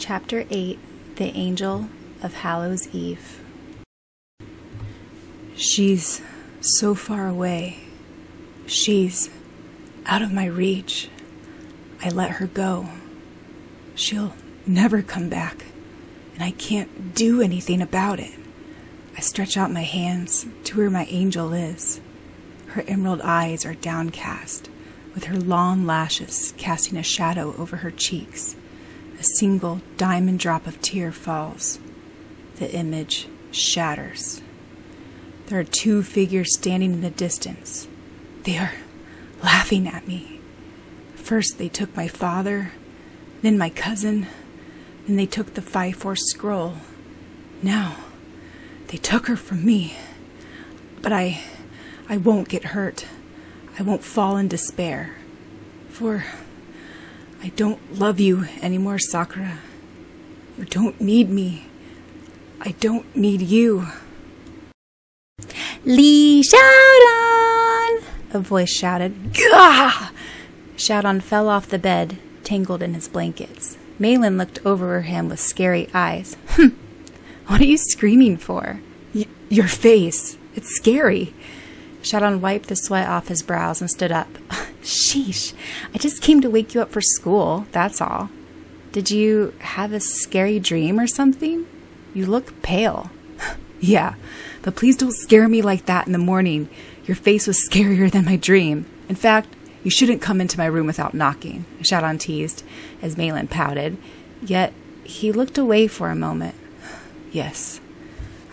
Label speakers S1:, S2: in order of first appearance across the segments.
S1: Chapter 8, The Angel of Hallows Eve. She's so far away. She's out of my reach. I let her go. She'll never come back, and I can't do anything about it. I stretch out my hands to where my angel is. Her emerald eyes are downcast, with her long lashes casting a shadow over her cheeks. A single diamond drop of tear falls. The image shatters. There are two figures standing in the distance. They are laughing at me. First they took my father, then my cousin, then they took the 5-4 scroll. Now they took her from me. But I won't get hurt. I won't fall in despair. For I don't love you anymore, Sakura. You don't need me. I don't need you.
S2: Li Syaoran! A voice shouted.
S1: Gah!
S2: Syaoran fell off the bed, tangled in his blankets. Malin looked over him with scary eyes.
S1: What are you screaming for? Your face. It's scary.
S2: Syaoran wiped the sweat off his brows and stood up. Sheesh, I just came to wake you up for school, that's all. Did you have a scary dream or something? You look pale.
S1: Yeah, but please don't scare me like that in the morning. Your face was scarier than my dream. In fact, you shouldn't come into my room without knocking, Syaoran teased as Malin pouted. Yet he looked away for a moment. Yes,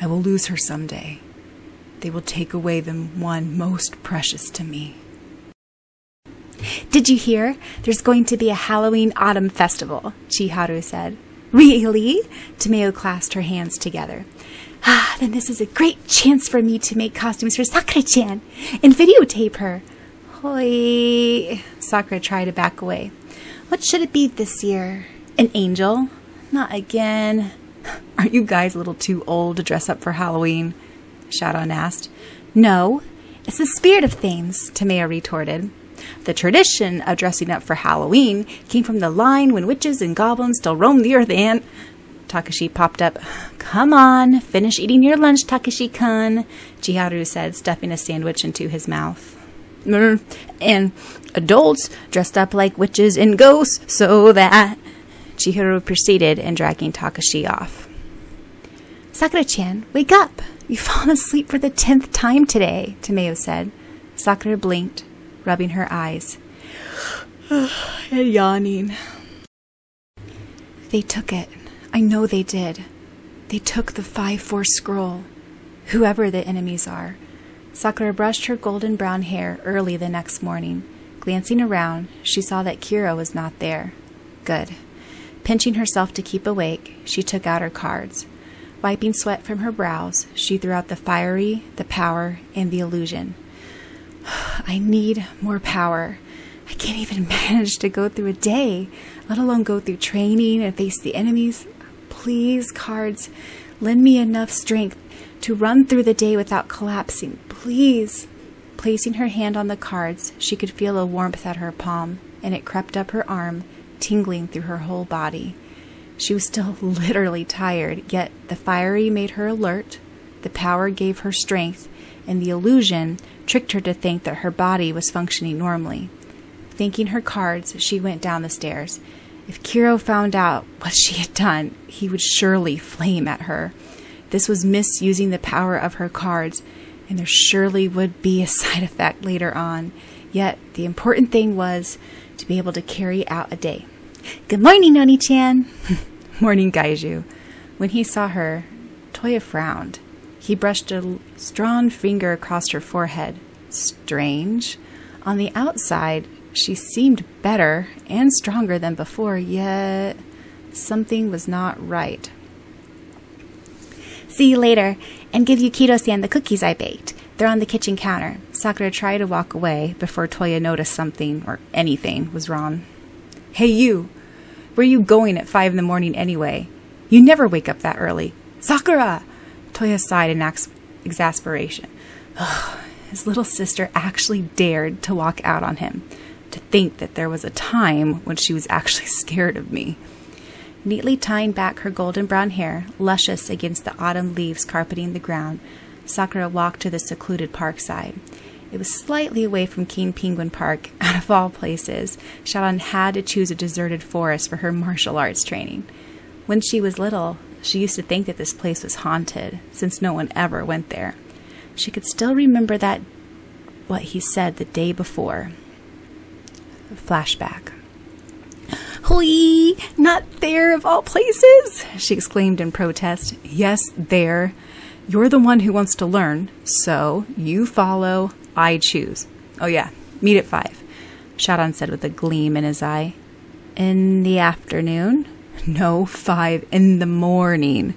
S1: I will lose her someday. They will take away the one most precious to me.
S2: Did you hear? There's going to be a Halloween autumn festival, Chiharu said. Really? Tomeo clasped her hands together. Then this is a great chance for me to make costumes for Sakura-chan and videotape her. Hoi. Sakura tried to back away. What should it be this year? An angel? Not again.
S1: Aren't you guys a little too old to dress up for Halloween? Syaoran asked.
S2: No, it's the spirit of things, Tomeo retorted. The tradition of dressing up for Halloween came from the line when witches and goblins still roamed the earth and... Takashi popped up. Come on, finish eating your lunch, Takashi-kun, Chiharu said, stuffing a sandwich into his mouth. And adults dressed up like witches and ghosts so that... Chiharu proceeded and dragging Takashi off. Sakura-chan, wake up! You've fallen asleep for the 10th time today, Tomeo said. Sakura blinked, rubbing her eyes.
S1: And yawning.
S2: They took it. I know they did. They took the 5-4 scroll. Whoever the enemies are. Sakura brushed her golden brown hair early the next morning. Glancing around, she saw that Kira was not there. Good. Pinching herself to keep awake, she took out her cards. Wiping sweat from her brows, she threw out the fiery, the power, and the illusion. I need more power. I can't even manage to go through a day, let alone go through training and face the enemies. Please, cards, lend me enough strength to run through the day without collapsing. Please. Placing her hand on the cards, she could feel a warmth at her palm, and it crept up her arm, tingling through her whole body. She was still literally tired, yet the fiery made her alert, the power gave her strength, and the illusion tricked her to think that her body was functioning normally. Thanking her cards, she went down the stairs. If Kiro found out what she had done, he would surely flame at her. This was misusing the power of her cards, and there surely would be a side effect later on. Yet the important thing was to be able to carry out a day. Good morning, Noni-chan.
S1: Morning, Gaiju.
S2: When he saw her, Toya frowned. He brushed a strong finger across her forehead. Strange. On the outside, she seemed better and stronger than before, yet something was not right. See you later, and give Yukido-san the cookies I baked. They're on the kitchen counter. Sakura tried to walk away before Toya noticed something, or anything, was wrong.
S1: Hey, you! Where are you going at 5 in the morning anyway? You never wake up that early. Sakura! Toya sighed in exasperation. His little sister actually dared to walk out on him. To think that there was a time when she was actually scared of me.
S2: Neatly tying back her golden brown hair, luscious against the autumn leaves carpeting the ground, Sakura walked to the secluded park side. It was slightly away from King Penguin Park. Out of all places, Syaoran had to choose a deserted forest for her martial arts training. When she was little, she used to think that this place was haunted, since no one ever went there. She could still remember what he said the day before. Flashback. "Hoi! Not there of all places!" she exclaimed in protest. "Yes, there. You're the one who wants to learn, so you follow, I choose. Oh yeah, meet at 5, Syaoran said with a gleam in his eye. "In the afternoon?" "No, 5 in the morning.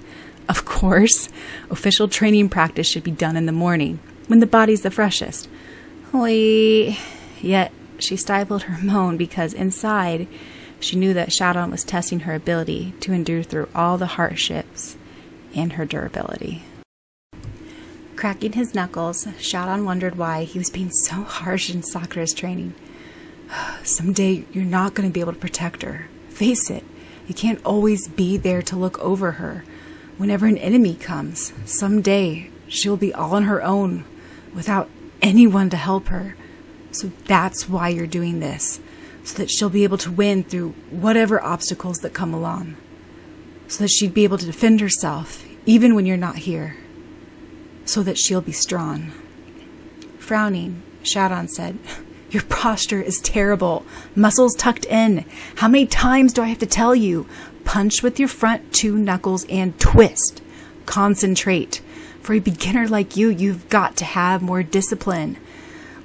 S2: Of course. Official training practice should be done in the morning, when the body's the freshest." Hoi! Yet she stifled her moan because inside she knew that Syaoran was testing her ability to endure through all the hardships and her durability. Cracking his knuckles, Syaoran wondered why he was being so harsh in Sakura's training. "Someday you're not going to be able to protect her. Face it, you can't always be there to look over her. Whenever an enemy comes, someday she'll be all on her own, without anyone to help her. So that's why you're doing this, so that she'll be able to win through whatever obstacles that come along. So that she'd be able to defend herself, even when you're not here. So that she'll be strong." Frowning, Syaoran said, "Your posture is terrible. Muscles tucked in. How many times do I have to tell you? Punch with your front 2 knuckles and twist. Concentrate. For a beginner like you, you've got to have more discipline.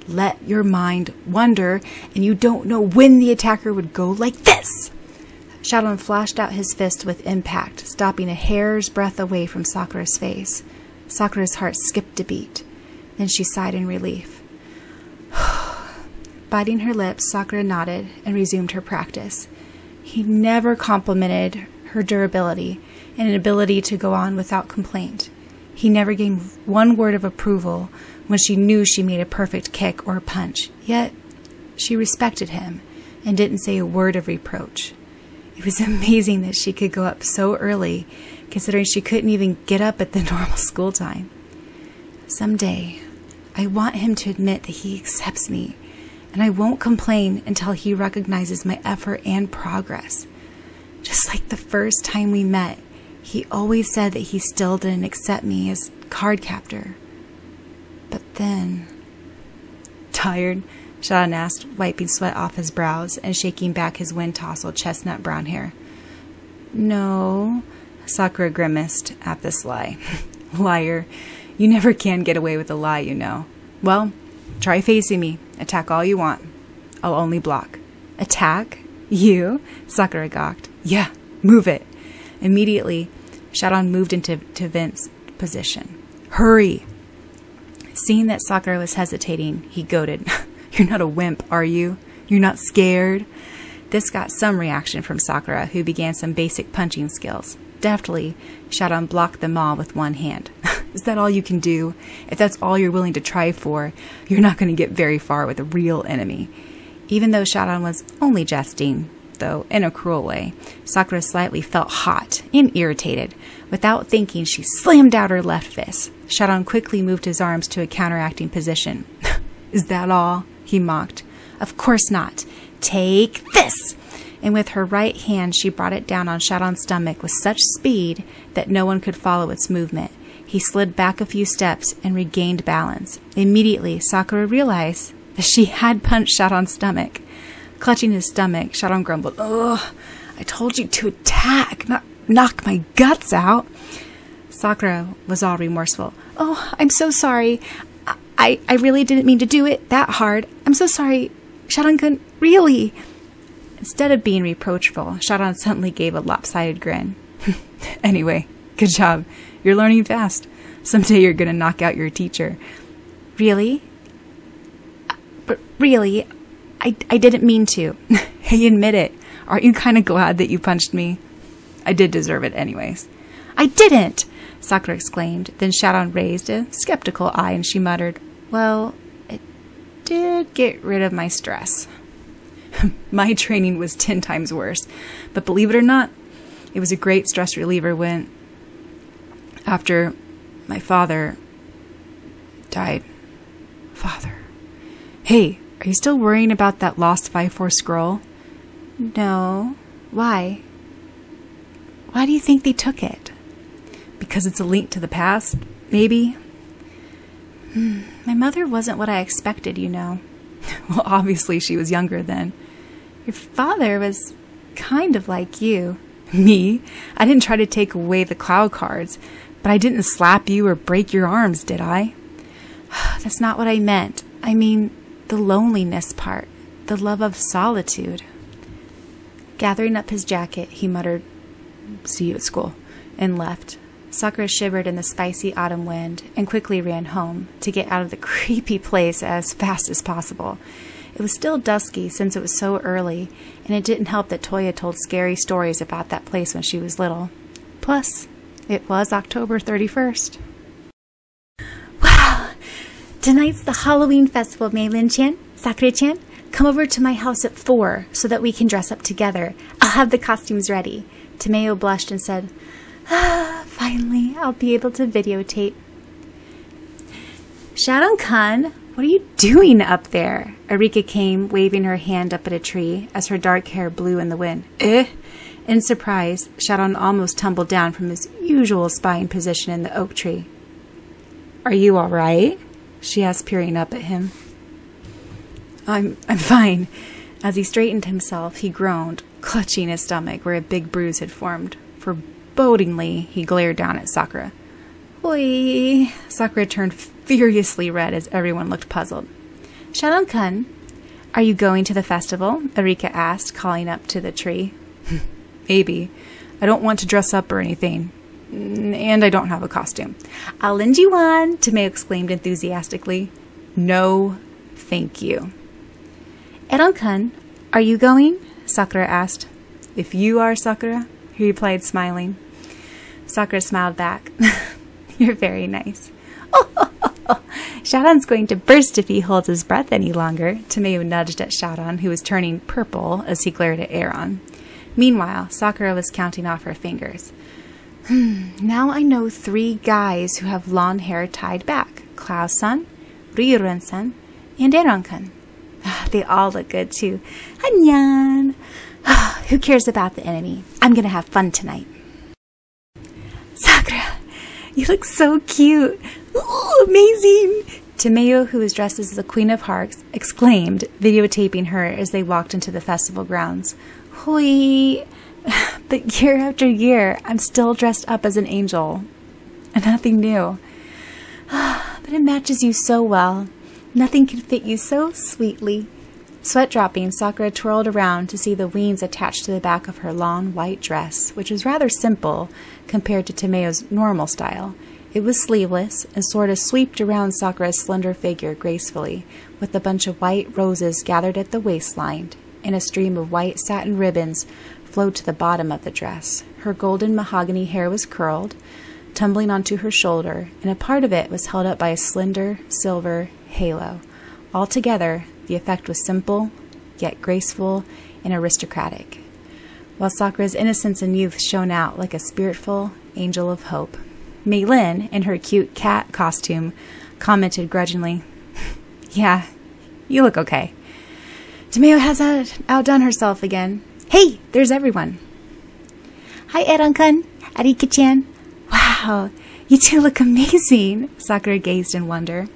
S2: Let your mind wander, and you don't know when the attacker would go like this." Syaoran flashed out his fist with impact, stopping a hair's breadth away from Sakura's face. Sakura's heart skipped a beat. Then she sighed in relief. Biting her lips, Sakura nodded and resumed her practice. He never complimented her durability and an ability to go on without complaint. He never gave one word of approval when she knew she made a perfect kick or punch. Yet, she respected him and didn't say a word of reproach. It was amazing that she could go up so early, considering she couldn't even get up at the normal school time. "Someday, I want him to admit that he accepts me, and I won't complain until he recognizes my effort and progress. Just like the first time we met, he always said that he still didn't accept me as card captor. But then..." "Tired?" Syaoran asked, wiping sweat off his brows and shaking back his wind-tousled chestnut brown hair. "No," Sakura grimaced at this lie. "Liar. You never can get away with a lie, you know. Well, try facing me. Attack all you want. I'll only block." "Attack? You?" Sakura gawked. "Yeah, move it." Immediately, Syaoran moved into Vent's position. "Hurry!" Seeing that Sakura was hesitating, he goaded. "You're not a wimp, are you? You're not scared?" This got some reaction from Sakura, who began some basic punching skills. Deftly, Syaoran blocked them all with one hand. "Is that all you can do? If that's all you're willing to try for, you're not going to get very far with a real enemy." Even though Syaoran was only jesting, though in a cruel way, Sakura slightly felt hot and irritated. Without thinking, she slammed out her left fist. Syaoran quickly moved his arms to a counteracting position. "Is that all?" he mocked. "Of course not. Take this!" And with her right hand, she brought it down on Syaoran's stomach with such speed that no one could follow its movement. He slid back a few steps and regained balance. Immediately, Sakura realized that she had punched Syaoran's stomach. Clutching his stomach, Syaoran grumbled, "Ugh, I told you to attack, not knock my guts out." Sakura was all remorseful. "Oh, I'm so sorry. I really didn't mean to do it that hard. I'm so sorry. Syaoran-kun, really." Instead of being reproachful, Syaoran suddenly gave a lopsided grin. "Anyway, good job. You're learning fast. Someday you're going to knock out your teacher." "Really? But really, I didn't mean to." "Hey, admit it. Aren't you kind of glad that you punched me?" "I did deserve it anyways." "I didn't!" Sakura exclaimed. Then Syaoran raised a skeptical eye and she muttered, "Well, it did get rid of my stress." "My training was 10 times worse. But believe it or not,
S1: It was a great stress reliever when, after my father died. Father. Hey, are you still worrying about that lost 5-4 scroll?
S2: No. Why? Why do you think they took it?
S1: Because it's a link to the past, maybe?
S2: My mother wasn't what I expected, you know.
S1: Well, obviously she was younger then.
S2: Your father was kind of like you.
S1: Me? I didn't try to take away the cloud cards, but I didn't slap you or break your arms, did I?
S2: That's not what I meant. I mean, the loneliness part. The love of solitude. Gathering up his jacket, he muttered, "See you at school," and left. Sakura shivered in the spicy autumn wind and quickly ran home to get out of the creepy place as fast as possible. It was still dusky since it was so early, and it didn't help that Toya told scary stories about that place when she was little. Plus, it was October 31st. Wow! Tonight's the Halloween festival, Meilin-chan, Sakura-chan. Come over to my house at 4 so that we can dress up together. I'll have the costumes ready. Tomeo blushed and said, finally, I'll be able to videotape. Syaoran-kun, what are you doing up there? Arika came, waving her hand up at a tree as her dark hair blew in the wind. In surprise, Syaoran almost tumbled down from his usual spying position in the oak tree. Are you all right? She asked, peering up at him. I'm fine. As he straightened himself, he groaned, clutching his stomach where a big bruise had formed. Forebodingly, he glared down at Sakura. Oi! Sakura turned furiously red as everyone looked puzzled. Syaoran-kun, are you going to the festival? Arika asked, calling up to the tree. Maybe. I don't want to dress up or anything. And I don't have a costume. I'll lend you one, Tomeo exclaimed enthusiastically. No, thank you. Syaoran-kun, are you going? Sakura asked. If you are, Sakura, he replied, smiling. Sakura smiled back. You're very nice. Syaoran's going to burst if he holds his breath any longer. Tomeo nudged at Syaoran, who was turning purple as he glared at Aaron. Meanwhile, Sakura was counting off her fingers. Now I know 3 guys who have long hair tied back. Klaus-san, Ryuren-san, and Aaron-kun. They all look good, too. Annyeong! Who cares about the enemy? I'm going to have fun tonight. Sakura, you look so cute. Ooh, amazing! Tomeo, who was dressed as the Queen of Hearts, exclaimed, videotaping her as they walked into the festival grounds. Hui! But year after year, I'm still dressed up as an angel. Nothing new. But it matches you so well. Nothing can fit you so sweetly. Sweat dropping, Sakura twirled around to see the wings attached to the back of her long white dress, which was rather simple compared to Tomeo's normal style. It was sleeveless and sort of swept around Sakura's slender figure gracefully, with a bunch of white roses gathered at the waistline, and a stream of white satin ribbons flowed to the bottom of the dress. Her golden mahogany hair was curled, tumbling onto her shoulder, and a part of it was held up by a slender silver halo. Altogether, the effect was simple, yet graceful and aristocratic, while Sakura's innocence and youth shone out like a spiritful angel of hope. Meilin, in her cute cat costume, commented grudgingly, Yeah, you look okay. Tomeo has outdone herself again. Hey, there's everyone. Hi, Syaoran-kun, Arika-chan. Wow, you two look amazing. Sakura gazed in wonder.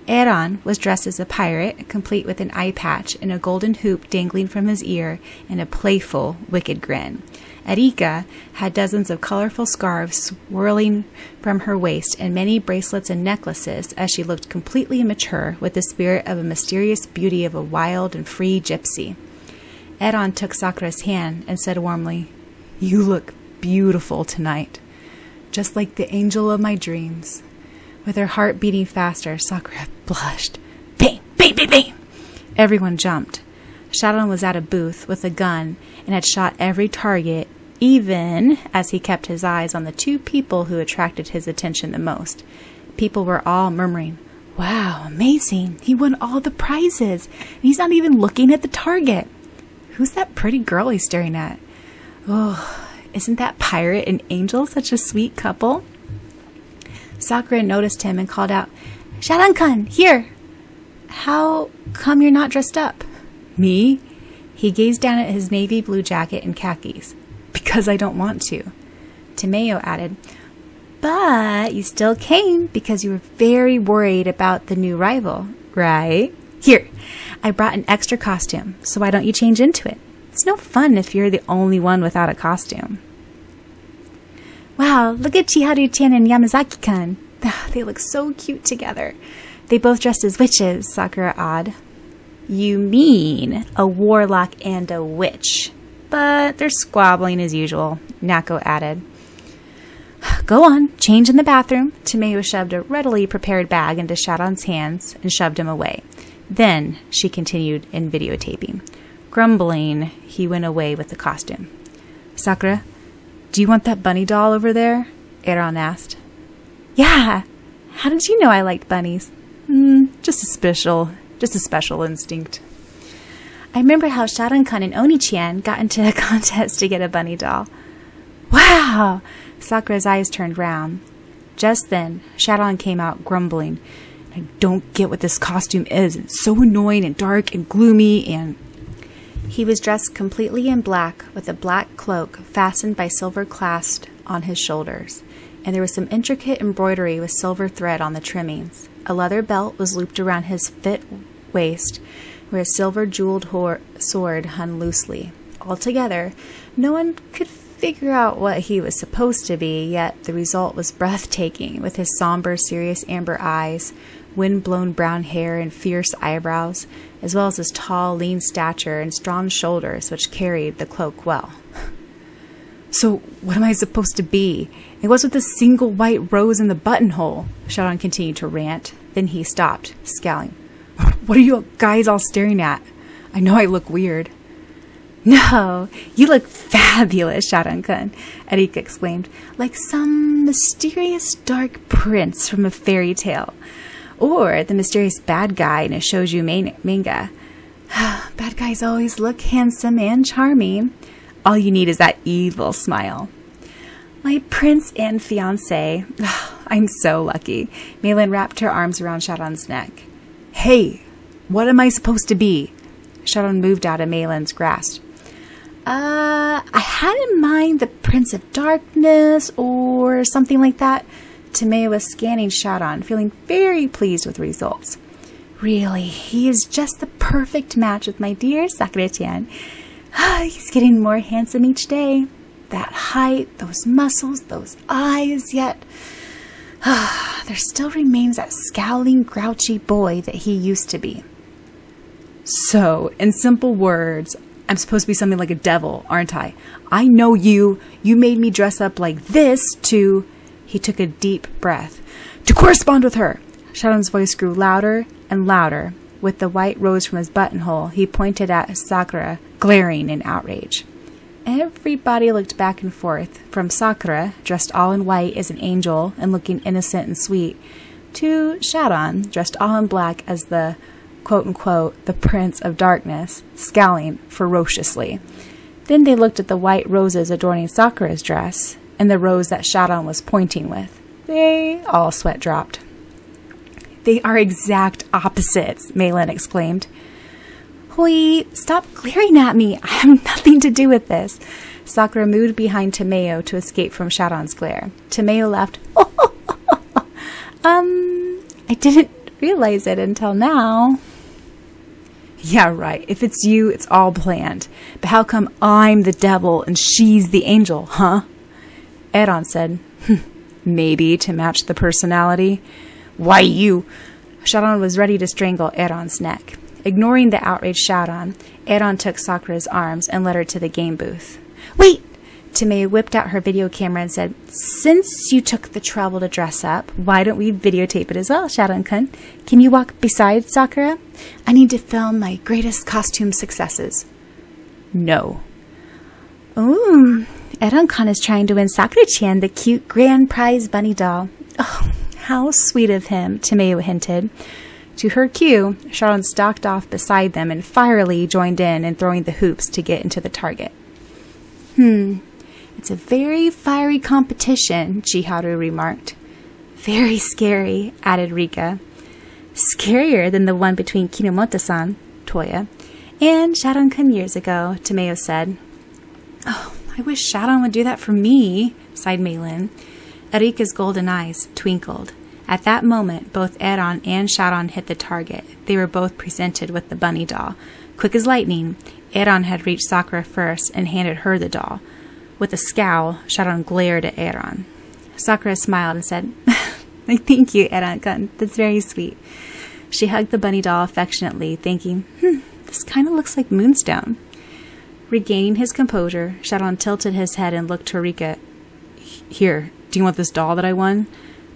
S2: Aaron was dressed as a pirate, complete with an eye patch and a golden hoop dangling from his ear and a playful, wicked grin. Arika had dozens of colorful scarves swirling from her waist and many bracelets and necklaces as she looked completely immature with the spirit of a mysterious beauty of a wild and free gypsy. Aaron took Sakura's hand and said warmly, You look beautiful tonight, just like the angel of my dreams. With her heart beating faster, Sakura blushed. Bang! Bang! Bang! Bang! Everyone jumped. Syaoran was at a booth with a gun and had shot every target, even as he kept his eyes on the 2 people who attracted his attention the most. People were all murmuring, Wow, amazing! He won all the prizes, and he's not even looking at the target. Who's that pretty girl he's staring at? Oh, Isn't that pirate and Angel such a sweet couple? Sakura noticed him and called out, Syaoran-kun, here! How come you're not dressed up? Me? He gazed down at his navy blue jacket and khakis. Because I don't want to. Tomeo added, but you still came because you were very worried about the new rival, right? Here, I brought an extra costume, so why don't you change into it? It's no fun if you're the only one without a costume. Wow, look at Chiharu-chan and Yamazaki-kun. They look so cute together. They both dressed as witches, Sakura awed. You mean a warlock and a witch. But they're squabbling as usual, Nako added. Go on, change in the bathroom. Tomeo shoved a readily prepared bag into Syaoran's hands and shoved him away. Then she continued in videotaping. Grumbling, he went away with the costume. Sakura, do you want that bunny doll over there? Syaoran asked. Yeah. How did you know I liked bunnies? Just a special instinct. I remember how Syaoran-kun and Oni-chan got into a contest to get a bunny doll. Wow! Sakura's eyes turned round. Just then, Syaoran came out grumbling. I don't get what this costume is. It's so annoying and dark and gloomy and... He was dressed completely in black with a black cloak fastened by silver clasps on his shoulders, and there was some intricate embroidery with silver thread on the trimmings. A leather belt was looped around his fit waist, where a silver jeweled sword hung loosely. Altogether, no one could figure out what he was supposed to be, yet the result was breathtaking, with his somber, serious amber eyes, wind-blown brown hair and fierce eyebrows, as well as his tall, lean stature and strong shoulders, which carried the cloak well. So, what am I supposed to be? And what's with the single white rose in the buttonhole? Syaoran continued to rant. Then he stopped, scowling. What are you guys all staring at? I know I look weird. No, you look fabulous, Syaoran-kun, Erika exclaimed, like some mysterious dark prince from a fairy tale. Or the mysterious bad guy in a shoujo manga. Bad guys always look handsome and charming. All you need is that evil smile. My prince and fiancé. I'm so lucky. Malin wrapped her arms around Syaoran's neck. Hey, what am I supposed to be? Syaoran moved out of Malin's grasp. I had in mind the Prince of Darkness or something like that. Tomeo was scanning Syaoran, feeling very pleased with the results. Really, he is just the perfect match with my dear Sakura-chan. He's getting more handsome each day. That height, those muscles, those eyes, yet there still remains that scowling, grouchy boy that he used to be. So, in simple words, I'm supposed to be something like a devil, aren't I? I know you. You made me dress up like this to... He took a deep breath. To correspond with her. Syaoran's voice grew louder and louder. With the white rose from his buttonhole, he pointed at Sakura, glaring in outrage. Everybody looked back and forth, from Sakura, dressed all in white as an angel and looking innocent and sweet, to Syaoran, dressed all in black as the quote-unquote, the Prince of Darkness, scowling ferociously. Then they looked at the white roses adorning Sakura's dress, and the rose that Syaoran was pointing with. They all sweat dropped. They are exact opposites, Malin exclaimed. Hui, stop glaring at me. I have nothing to do with this. Sakura moved behind Tomeo to escape from Syaoran's glare. Tomeo laughed. I didn't realize it until now. Yeah, right. If it's you, it's all planned. But how come I'm the devil and she's the angel, huh? Syaoran said, maybe to match the personality. Why you? Syaoran was ready to strangle Syaoran's neck. Ignoring the outraged Syaoran, Syaoran took Sakura's arms and led her to the game booth. Wait! Tomeo whipped out her video camera and said, since you took the trouble to dress up, why don't we videotape it as well, Syaoran-kun? Can you walk beside Sakura? I need to film my greatest costume successes. No. Ooh, Syaoran-kun is trying to win Sakura-chan the cute grand prize bunny doll. Oh, how sweet of him, Tomeo hinted. To her cue, Syaoran stalked off beside them and fierily joined in throwing the hoops to get into the target. It's a very fiery competition, Chiharu remarked. Very scary, added Rika. Scarier than the one between Kinomoto-san, Toya, and Sharon-kun years ago, Tomeo said. Oh, I wish Sharon would do that for me, sighed Meilin. Erika's golden eyes twinkled. At that moment, both Eran and Sharon hit the target. They were both presented with the bunny doll. Quick as lightning, Eran had reached Sakura first and handed her the doll. With a scowl, Sharon glared at Eran. Sakura smiled and said, Thank you, Eran-kun. That's very sweet. She hugged the bunny doll affectionately, thinking, this kind of looks like Moonstone. Regaining his composure, Sharon tilted his head and looked to Rika. Here, do you want this doll that I won?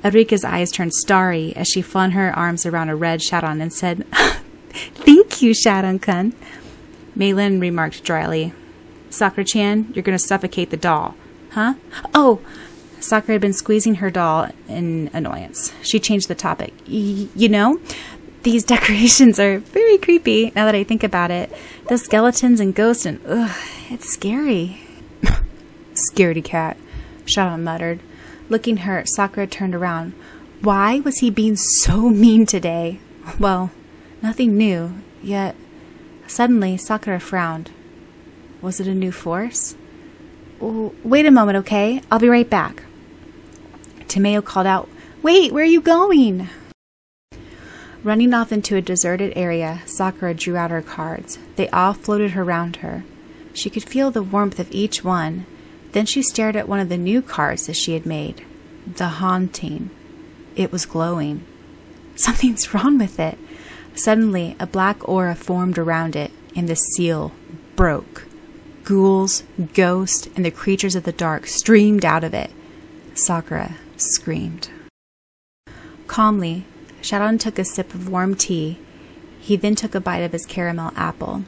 S2: Erika's eyes turned starry as she flung her arms around a red Sharon and said, Thank you, Sharon-kun. Meilin remarked dryly, Sakura-chan, you're going to suffocate the doll. Huh? Oh! Sakura had been squeezing her doll in annoyance. She changed the topic. You know, these decorations are very creepy now that I think about it. The skeletons and ghosts and, it's scary. Scaredy cat, Sharon muttered. Looking hurt, Sakura turned around. Why was he being so mean today? Well, nothing new, yet suddenly Sakura frowned. Was it a new force? Wait a moment, okay? I'll be right back. Tomeo called out, Wait, where are you going? Running off into a deserted area, Sakura drew out her cards. They all floated around her. She could feel the warmth of each one. Then she stared at one of the new cards that she had made. The Haunting. It was glowing. Something's wrong with it. Suddenly, a black aura formed around it, and the seal broke. Ghouls, ghosts, and the creatures of the dark streamed out of it. Sakura screamed. Calmly, Sharon took a sip of warm tea. He then took a bite of his caramel apple.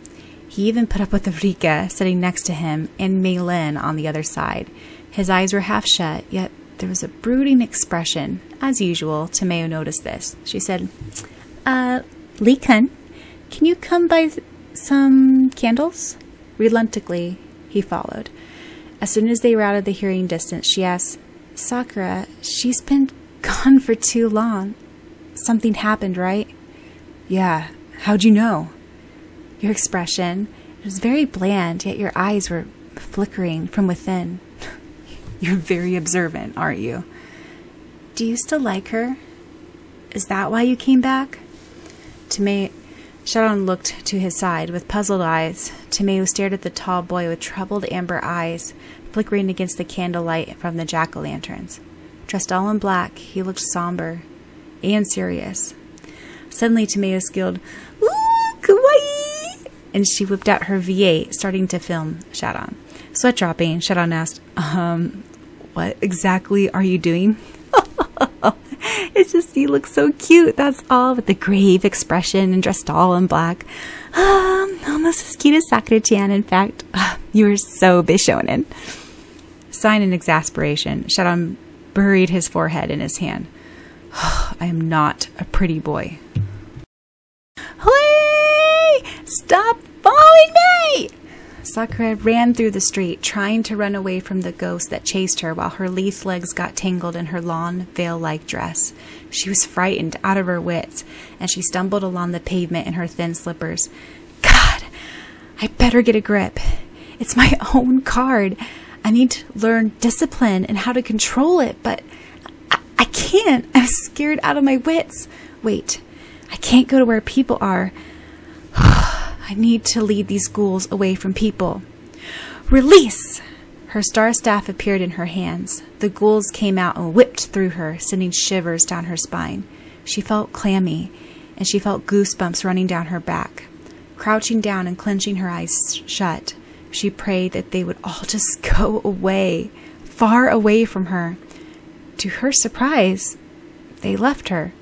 S2: He even put up with Rika sitting next to him and Meilin on the other side. His eyes were half shut, yet there was a brooding expression. As usual, Tomeo noticed this. She said, Lee-kun, can you come by some candles? Reluctantly, he followed. As soon as they were out of the hearing distance, she asked, Sakura, she's been gone for too long. Something happened, right? Yeah. How'd you know? Your expression. It was very bland, yet your eyes were flickering from within. You're very observant, aren't you? Do you still like her? Is that why you came back? Sharon looked to his side with puzzled eyes. Tomeo stared at the tall boy with troubled amber eyes, flickering against the candlelight from the jack-o'-lanterns. Dressed all in black, he looked somber and serious. Suddenly, Tomeo squealed, Ooh, kawaii! And she whipped out her V8, starting to film Sharon. Sweat dropping, Sharon asked, what exactly are you doing? It's just you look so cute, that's all, with the grave expression and dressed all in black. Almost as cute as Sakura-chan, in fact. You are so bishonen. Sighing in exasperation, Sharon buried his forehead in his hand. I am not a pretty boy. Hooray! Stop following me! Sakura ran through the street, trying to run away from the ghost that chased her while her lithe legs got tangled in her long, veil-like dress. She was frightened out of her wits, and she stumbled along the pavement in her thin slippers. God, I better get a grip. It's my own card. I need to learn discipline and how to control it, but I can't. I'm scared out of my wits. Wait, I can't go to where people are. I need to lead these ghouls away from people. Release! Her star staff appeared in her hands. The ghouls came out and whipped through her, sending shivers down her spine. She felt clammy, and she felt goosebumps running down her back. Crouching down and clenching her eyes shut, she prayed that they would all just go away, far away from her. To her surprise, they left her.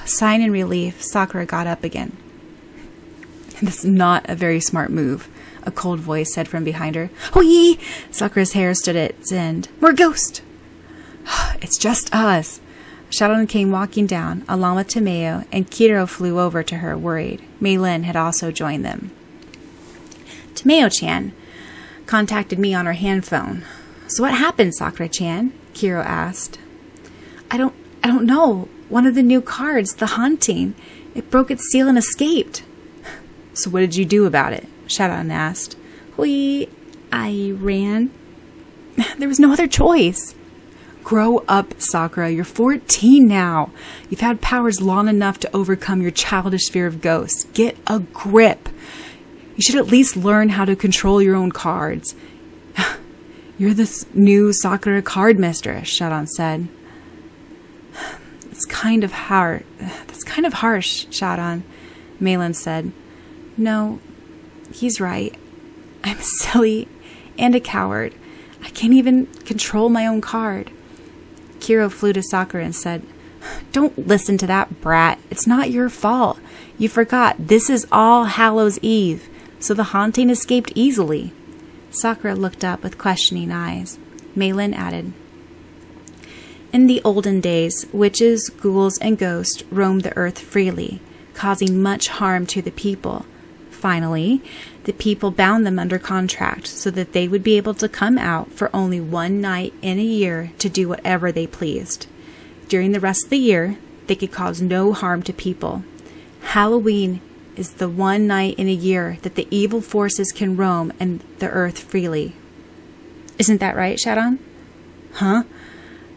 S2: Sighing in relief, Sakura got up again. This is not a very smart move, a cold voice said from behind her. Hoi! Sakura's hair stood at its end. More ghost! It's just us. Sharon came walking down, along with Tomeo, and Kiro flew over to her, worried. Meilin had also joined them. Tomeo-chan, contacted me on her hand phone. So what happened, Sakura-chan? Kiro asked. I don't know. One of the new cards, the haunting, it broke its seal and escaped. So what did you do about it? Syaoran asked. I ran. There was no other choice. Grow up, Sakura. You're 14 now. You've had powers long enough to overcome your childish fear of ghosts. Get a grip. You should at least learn how to control your own cards. You're the new Sakura card mistress, Syaoran said. That's kind of harsh, Syaoran, Melanie said. No, he's right. I'm silly and a coward. I can't even control my own card. Kiro flew to Sakura and said, Don't listen to that brat. It's not your fault. You forgot this is All Hallows Eve, so the haunting escaped easily. Sakura looked up with questioning eyes. Melanie added, In the olden days, witches, ghouls, and ghosts roamed the earth freely, causing much harm to the people. Finally, the people bound them under contract so that they would be able to come out for only one night in a year to do whatever they pleased. During the rest of the year, they could cause no harm to people. Halloween is the one night in a year that the evil forces can roam and the earth freely. Isn't that right, Syaoran? Huh?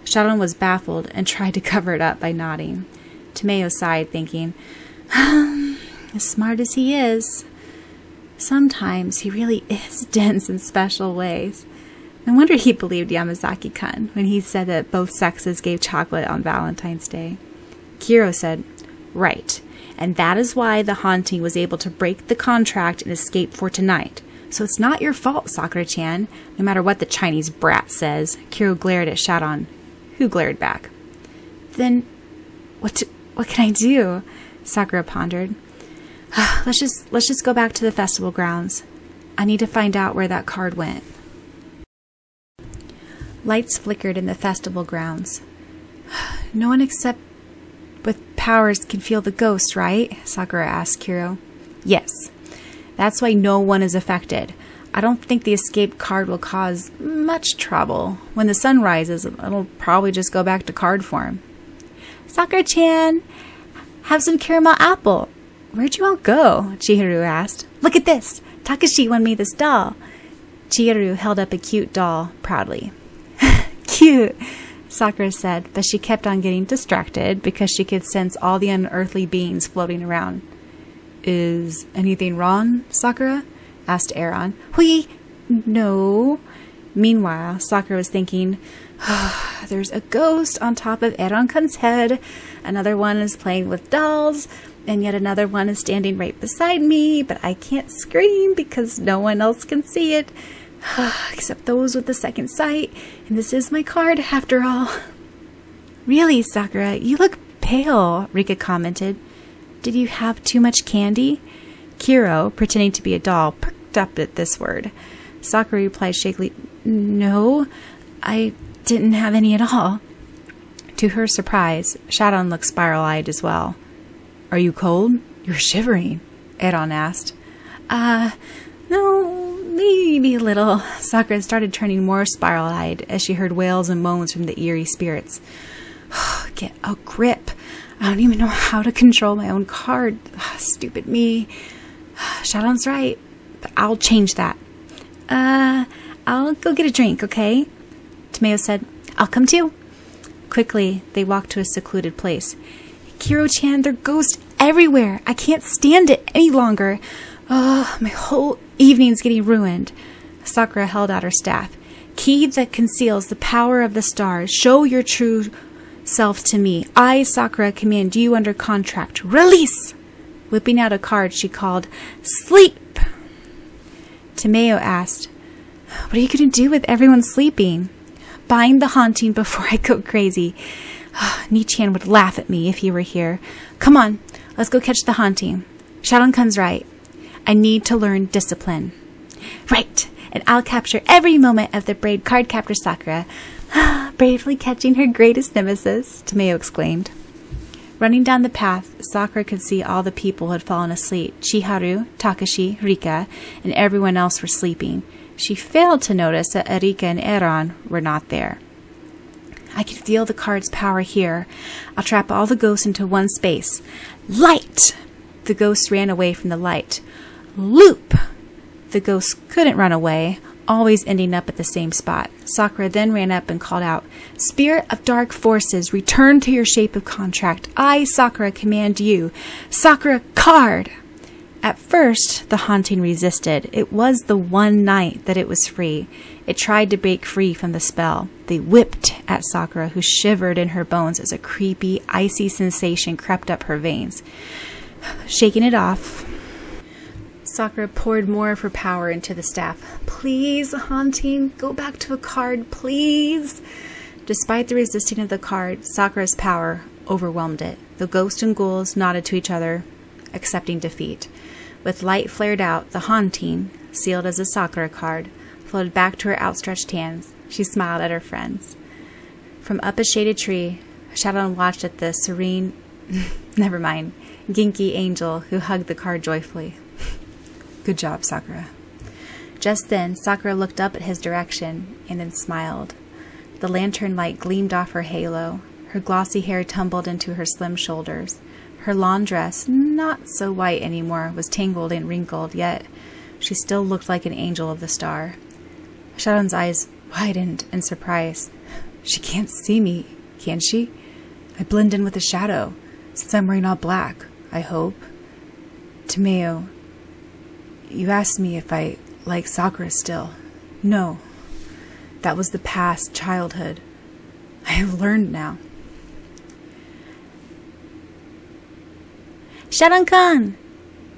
S2: Syaoran was baffled and tried to cover it up by nodding. Tomeo sighed, thinking, as smart as he is, sometimes he really is dense in special ways. No wonder he believed Yamazaki-kun when he said that both sexes gave chocolate on Valentine's Day. Kiro said, Right, and that is why the haunting was able to break the contract and escape for tonight. So it's not your fault, Sakura-chan, no matter what the Chinese brat says. Kiro glared at Syaoran, who glared back. Then, what can I do? Sakura pondered. Let's just go back to the festival grounds. I need to find out where that card went. Lights flickered in the festival grounds. No one except with powers can feel the ghost, right? Sakura asked Kiro. Yes. That's why no one is affected. I don't think the escape card will cause much trouble. When the sun rises, it'll probably just go back to card form. Sakura-chan, have some caramel apple. Where'd you all go? Chihiro asked. Look at this. Takashi won me this doll. Chihiro held up a cute doll proudly. Cute, Sakura said, but she kept on getting distracted because she could sense all the unearthly beings floating around. Is anything wrong, Sakura? Asked Syaoran. No. Meanwhile, Sakura was thinking, there's a ghost on top of Syaoran-kun's head. Another one is playing with dolls. And yet another one is standing right beside me, but I can't scream because no one else can see it. Except those with the second sight. And this is my card, after all. Really, Sakura, you look pale, Rika commented. Did you have too much candy? Kiro, pretending to be a doll, perked up at this word. Sakura replied shakily, No, I didn't have any at all. To her surprise, Syaoran looked spiral-eyed as well. Are you cold? You're shivering, Syaoran asked. No, maybe a little. Sakura started turning more spiral-eyed as she heard wails and moans from the eerie spirits. Get a grip. I don't even know how to control my own card. Stupid me. Syaoran's right, but I'll change that. I'll go get a drink, okay? Tomeo said, I'll come too. Quickly, they walked to a secluded place. Kiro-chan, there are ghosts everywhere. I can't stand it any longer. My whole evening's getting ruined. Sakura held out her staff. Key that conceals the power of the stars. Show your true self to me. I, Sakura, command you under contract. Release! Whipping out a card, she called, Sleep! Tomeo asked, What are you going to do with everyone sleeping? Bind the haunting before I go crazy. Nichan would laugh at me if he were here. Come on, let's go catch the haunting. Syaoran-kun's right. I need to learn discipline. Right, and I'll capture every moment of the brave card Captor Sakura. Bravely catching her greatest nemesis, Tomeo exclaimed. Running down the path, Sakura could see all the people had fallen asleep. Chiharu, Takashi, Rika, and everyone else were sleeping. She failed to notice that Erika and Eran were not there. I can feel the card's power here. I'll trap all the ghosts into one space. Light! The ghosts ran away from the light. Loop! The ghosts couldn't run away, always ending up at the same spot. Sakura then ran up and called out, Spirit of dark forces, return to your shape of contract. I, Sakura, command you. Sakura, card! At first, the haunting resisted. It was the one night that it was free. It tried to break free from the spell. They whipped at Sakura, who shivered in her bones as a creepy, icy sensation crept up her veins. Shaking it off, Sakura poured more of her power into the staff. Please, haunting, go back to a card, please. Despite the resisting of the card, Sakura's power overwhelmed it. The ghosts and ghouls nodded to each other, accepting defeat. With light flared out, the haunting, sealed as a Sakura card, floated back to her outstretched hands. She smiled at her friends. From up a shaded tree, Syaoran watched at the serene, Genki angel who hugged the card joyfully. Good job, Sakura. Just then, Sakura looked up at his direction and then smiled. The lantern light gleamed off her halo. Her glossy hair tumbled into her slim shoulders. Her lawn dress, not so white anymore, was tangled and wrinkled, yet she still looked like an angel of the star. Syaoran's eyes widened in surprise. She can't see me, can she? I blend in with the shadow, since I'm wearing all black, I hope. Tomeo, you asked me if I like Sakura still. No, that was the past childhood. I have learned now. Syaoran-kun!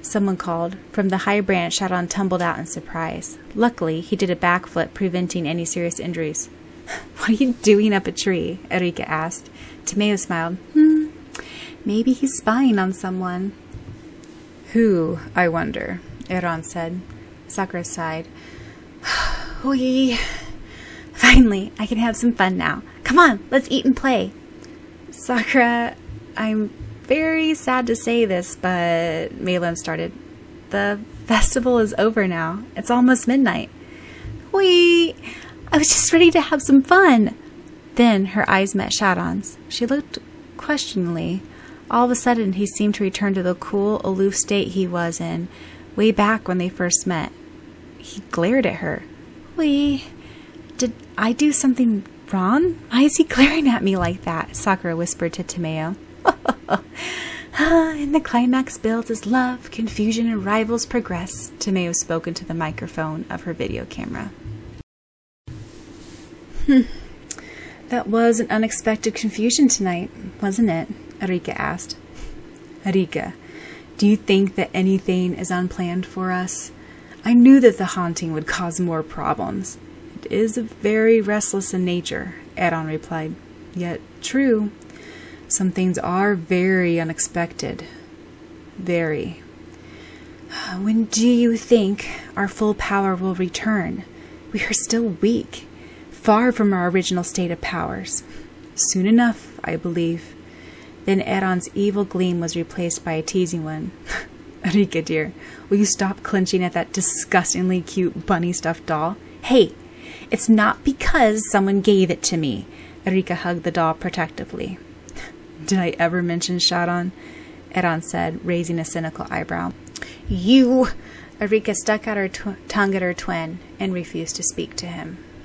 S2: Someone called. From the high branch, Syaoran tumbled out in surprise. Luckily, he did a backflip, preventing any serious injuries. What are you doing up a tree? Erika asked. Tomeo smiled. Maybe he's spying on someone. Who, I wonder? Eran said. Sakura sighed. Wee. Finally, I can have some fun now. Come on, let's eat and play. Sakura, I'm very sad to say this, but Melanie started. The festival is over now. It's almost midnight. Wee. I was just ready to have some fun. Then her eyes met Syaoran's. She looked questioningly. All of a sudden, he seemed to return to the cool, aloof state he was in way back when they first met. He glared at her. Wee, did I do something wrong? Why is he glaring at me like that? Sakura whispered to Tomeo. And the climax builds as love, confusion, and rivals progress. Tomeo spoke into the microphone of her video camera. That was an unexpected confusion tonight, wasn't it? Erika asked. Erika, do you think that anything is unplanned for us? I knew that the haunting would cause more problems. It is very restless in nature, Eran replied. Yet true. Some things are very unexpected. Very. When do you think our full power will return? We are still weak, far from our original state of powers. Soon enough, I believe. Then Eran's evil gleam was replaced by a teasing one. Erika, dear, will you stop clenching at that disgustingly cute bunny stuffed doll? Hey, it's not because someone gave it to me. Erika hugged the doll protectively. Did I ever mention Syaoran? Eran said, raising a cynical eyebrow. You! Erika stuck out her tongue at her twin and refused to speak to him.